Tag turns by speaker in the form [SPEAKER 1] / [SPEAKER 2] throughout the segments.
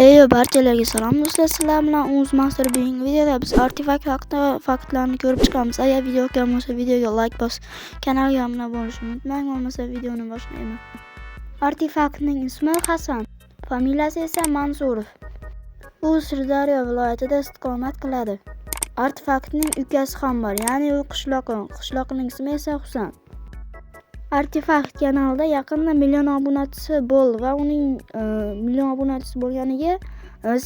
[SPEAKER 1] Barchalarga salom do'stlar, sizlar bilan O'z Master bugungi videoda biz artefakt haqida faktlarni ko'rib chiqamiz. Agar video yoqgan bo'lsa videoga like bos, kanalga obuna bo'lishni unutmang, bo'lmasa videoni boshlayman. Artefaktning ismi Hasan, familiyasi esa Mansurov. U Sirdaryo viloyatida istiqomat qiladi. Artefaktning ukasi ham bor, ya'ni u qishloqining ismi esa Husan. Artefakt kanalida yaqinda million obunachisi bo'ldi va uning million obunachisi bo'lganiga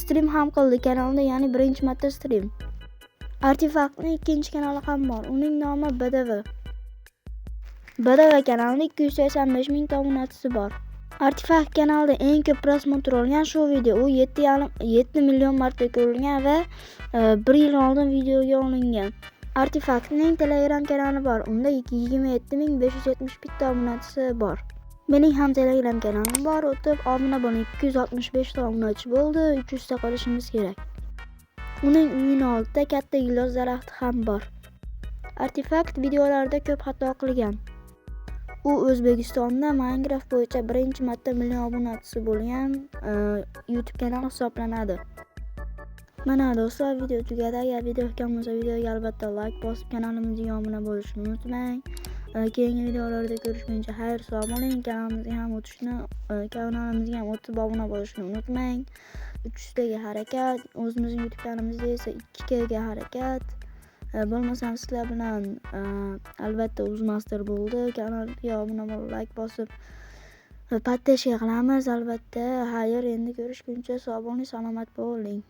[SPEAKER 1] stream ham qildi kanalda, ya'ni birinchi marta stream. Artefaktning ikkinchi kanali ham bor. Uning nomi BDV. BDV kanalida 285 ming obunachisi bor. Artefakt kanalida eng ko'p prosmotr olgan shu video. U 7 million marta ko'rilgan va 1 yil oldin videoga olingan. Artefaktning Telegram kanali bor. Unda 27571 ta obunachisi bor. Mening ham Telegram kanalim bor. O'tib obuna bo'ling. 265 ta obunachi bo'ldi. 300 ta qolishimiz kerak. Uning uyining oldida katta gilos daraxti ham bor. Artefakt videolarda ko'p xato qilgan. U O'zbekistonda Minecraft bo'yicha birinchi marta million obunachisi bo'lgan YouTube kanali hisoblanadi. Mana do'stlar, video tugadi. Agar video yoqgan bo'lsa videoga albatta like bosib, kanalimizga obuna bo'lishni unutmang. Keyingi videolarda ko'rishguncha xayr sog' bo'ling. Kanalimizga ham o'tib obuna bo'lishni unutmang. 300 taga harakat, o'zimizning YouTube kanalimizda esa 2K ga harakat. Bo'lmasam sizlar bilan albatta O'zmaster bo'ldi. Kanalga obuna bo'lib, like bosib podpishka qilamiz albatta. Xayr, endi ko'rishguncha sog' bo'ling, salomat bo'ling.